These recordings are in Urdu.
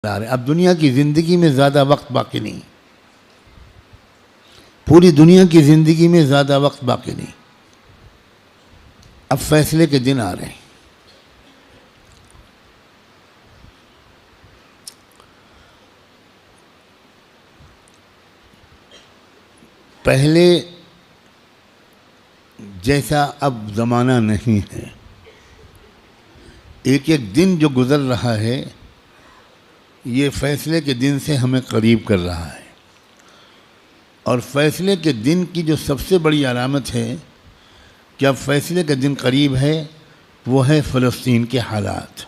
اب دنیا کی زندگی میں زیادہ وقت باقی نہیں، پوری دنیا کی زندگی میں زیادہ وقت باقی نہیں، اب فیصلے کے دن آ رہے ہیں۔ پہلے جیسا اب زمانہ نہیں ہے، ایک ایک دن جو گزر رہا ہے یہ فیصلے کے دن سے ہمیں قریب کر رہا ہے، اور فیصلے کے دن کی جو سب سے بڑی علامت ہے کہ اب فیصلے کا دن قریب ہے وہ ہے فلسطین کے حالات۔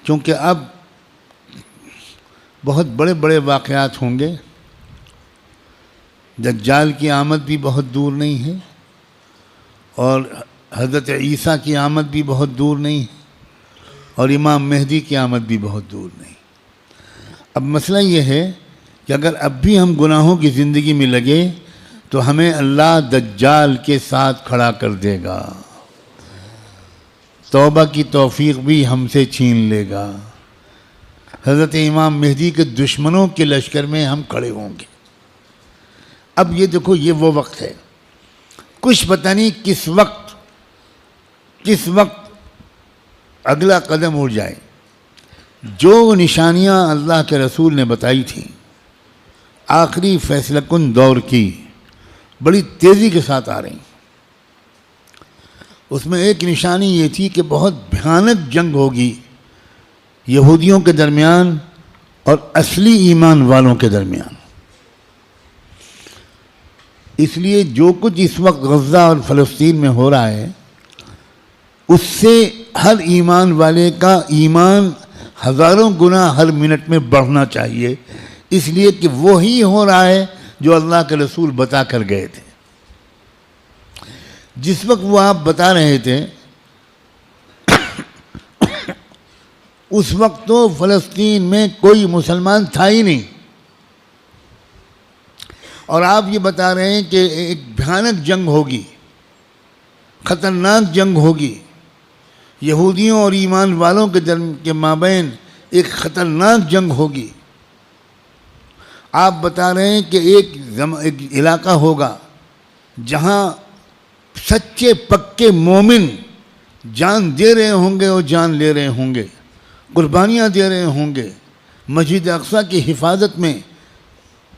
کیونکہ اب بہت بڑے بڑے واقعات ہوں گے، دجال کی آمد بھی بہت دور نہیں ہے، اور حضرت عیسیٰ کی آمد بھی بہت دور نہیں ہے، اور امام مہدی کی آمد بھی بہت دور نہیں۔ اب مسئلہ یہ ہے کہ اگر اب بھی ہم گناہوں کی زندگی میں لگے تو ہمیں اللہ دجال کے ساتھ کھڑا کر دے گا، توبہ کی توفیق بھی ہم سے چھین لے گا، حضرت امام مہدی کے دشمنوں کے لشکر میں ہم کھڑے ہوں گے۔ اب یہ دیکھو، یہ وہ وقت ہے، کچھ پتہ نہیں کس وقت اگلا قدم اٹھ جائے۔ جو نشانیاں اللہ کے رسول نے بتائی تھیں آخری فیصلہ کن دور کی، بڑی تیزی کے ساتھ آ رہی ہیں۔ اس میں ایک نشانی یہ تھی کہ بہت بھیانک جنگ ہوگی یہودیوں کے درمیان اور اصلی ایمان والوں کے درمیان۔ اس لیے جو کچھ اس وقت غزہ اور فلسطین میں ہو رہا ہے اس سے ہر ایمان والے کا ایمان ہزاروں گنا ہر منٹ میں بڑھنا چاہیے، اس لیے کہ وہی ہو رہا ہے جو اللہ کے رسول بتا کر گئے تھے۔ جس وقت وہ آپ بتا رہے تھے اس وقت تو فلسطین میں کوئی مسلمان تھا ہی نہیں، اور آپ یہ بتا رہے ہیں کہ ایک بھیانک جنگ ہوگی، خطرناک جنگ ہوگی، یہودیوں اور ایمان والوں کے مابین ایک خطرناک جنگ ہوگی۔ آپ بتا رہے ہیں کہ ایک علاقہ ہوگا جہاں سچے پکے مومن جان دے رہے ہوں گے اور جان لے رہے ہوں گے، قربانیاں دے رہے ہوں گے، مسجد اقصیٰ کی حفاظت میں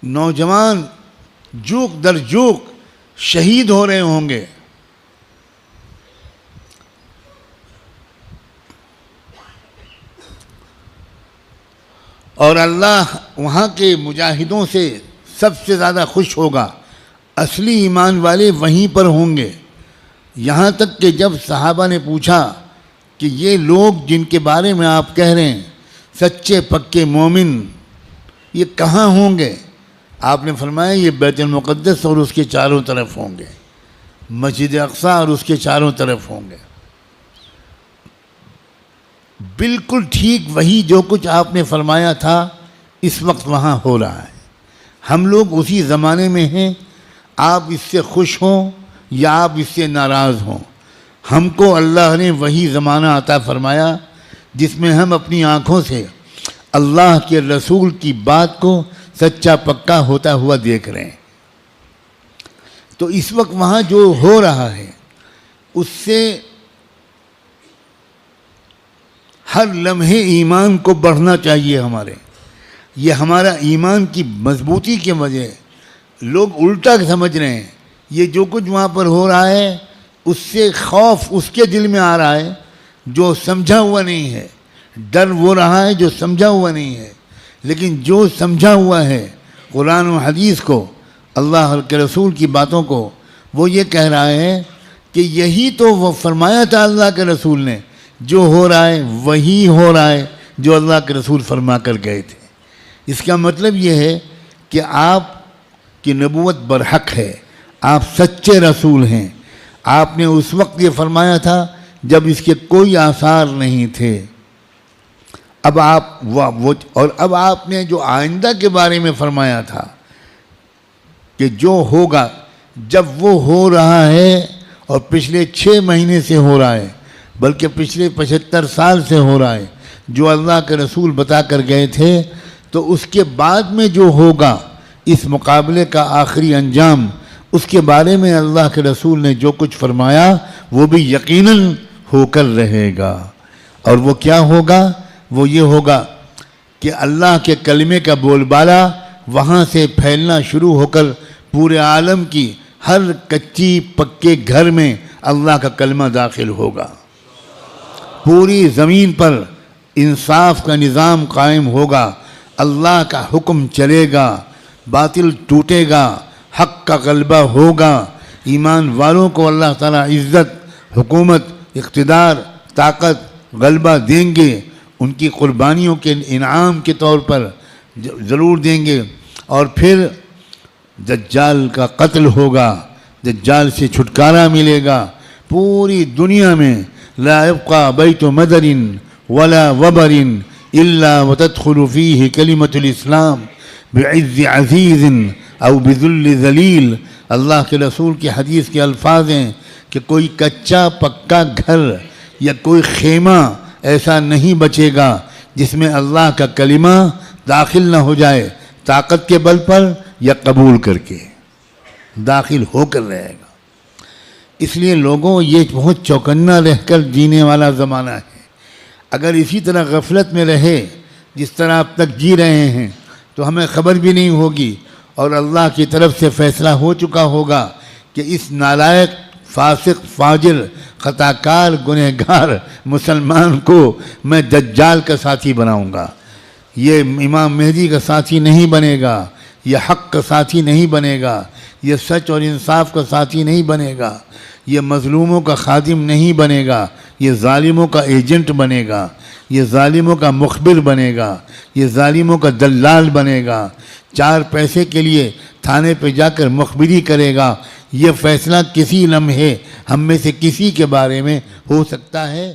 نوجوان جوق در جوق شہید ہو رہے ہوں گے۔ اور اللہ وہاں کے مجاہدوں سے سب سے زیادہ خوش ہوگا، اصلی ایمان والے وہیں پر ہوں گے۔ یہاں تک کہ جب صحابہ نے پوچھا کہ یہ لوگ جن کے بارے میں آپ کہہ رہے ہیں سچے پکے مومن، یہ کہاں ہوں گے؟ آپ نے فرمایا یہ بیت المقدس اور اس کے چاروں طرف ہوں گے، مسجد اقصیٰ اور اس کے چاروں طرف ہوں گے۔ بالکل ٹھیک وہی جو کچھ آپ نے فرمایا تھا اس وقت وہاں ہو رہا ہے۔ ہم لوگ اسی زمانے میں ہیں، آپ اس سے خوش ہوں یا آپ اس سے ناراض ہوں، ہم کو اللہ نے وہی زمانہ عطا فرمایا جس میں ہم اپنی آنکھوں سے اللہ کے رسول کی بات کو سچا پکا ہوتا ہوا دیکھ رہے ہیں۔ تو اس وقت وہاں جو ہو رہا ہے اس سے ہر لمحے ایمان کو بڑھنا چاہیے ہمارے، یہ ہمارا ایمان کی مضبوطی کی وجہ ہے۔ لوگ الٹا سمجھ رہے ہیں، یہ جو کچھ وہاں پر ہو رہا ہے اس سے خوف اس کے دل میں آ رہا ہے جو سمجھا ہوا نہیں ہے، ڈر وہ رہا ہے جو سمجھا ہوا نہیں ہے۔ لیکن جو سمجھا ہوا ہے قرآن و حدیث کو، اللہ کے رسول کی باتوں کو، وہ یہ کہہ رہا ہے کہ یہی تو وہ فرمایا تھا اللہ کے رسول نے، جو ہو رہا ہے وہی ہو رہا ہے جو اللہ کے رسول فرما کر گئے تھے۔ اس کا مطلب یہ ہے کہ آپ کی نبوت برحق ہے، آپ سچے رسول ہیں۔ آپ نے اس وقت یہ فرمایا تھا جب اس کے کوئی آثار نہیں تھے، اب آپ نے جو آئندہ کے بارے میں فرمایا تھا کہ جو ہوگا، جب وہ ہو رہا ہے اور پچھلے 6 مہینے سے ہو رہا ہے، بلکہ پچھلے 75 سال سے ہو رہا ہے. جو اللہ کے رسول بتا کر گئے تھے تو اس کے بعد میں جو ہوگا اس مقابلے کا آخری انجام، اس کے بارے میں اللہ کے رسول نے جو کچھ فرمایا وہ بھی یقیناً ہو کر رہے گا. اور وہ کیا ہوگا؟ وہ یہ ہوگا کہ اللہ کے کلمے کا بول بالا وہاں سے پھیلنا شروع ہو کر پورے عالم کی ہر کچی پکے گھر میں اللہ کا کلمہ داخل ہوگا. پوری زمین پر انصاف کا نظام قائم ہوگا، اللہ کا حکم چلے گا، باطل ٹوٹے گا، حق کا غلبہ ہوگا. ایمان والوں کو اللہ تعالیٰ عزت، حکومت، اقتدار، طاقت، غلبہ دیں گے. ان کی قربانیوں کے انعام کے طور پر ضرور دیں گے. اور پھر دجال کا قتل ہوگا، دجال سے چھٹکارا ملے گا. پوری دنیا میں لا يبقى بیت مدر ولا وبر الا وتدخل فيه کلمۃ الاسلام بعز عزیز او بذل ذلیل. اللہ کے رسول کی حدیث کے الفاظ ہیں کہ کوئی کچا پکا گھر یا کوئی خیمہ ایسا نہیں بچے گا جس میں اللہ کا کلمہ داخل نہ ہو جائے، طاقت کے بل پر یا قبول کر کے داخل ہو کر رہے گا. اس لیے لوگوں یہ بہت چوکنا رہ کر جینے والا زمانہ ہے. اگر اسی طرح غفلت میں رہے جس طرح اب تک جی رہے ہیں تو ہمیں خبر بھی نہیں ہوگی اور اللہ کی طرف سے فیصلہ ہو چکا ہوگا کہ اس نالائق، فاسق، فاجر، خطاکار، گنہگار مسلمان کو میں دجال کا ساتھی بناؤں گا. یہ امام مہدی کا ساتھی نہیں بنے گا، یہ حق کا ساتھی نہیں بنے گا، یہ سچ اور انصاف کا ساتھی نہیں بنے گا، یہ مظلوموں کا خادم نہیں بنے گا، یہ ظالموں کا ایجنٹ بنے گا، یہ ظالموں کا مخبر بنے گا، یہ ظالموں کا دلال بنے گا. 4 پیسے کے لیے تھانے پہ جا کر مخبری کرے گا. یہ فیصلہ کسی لمحے ہم میں سے کسی کے بارے میں ہو سکتا ہے.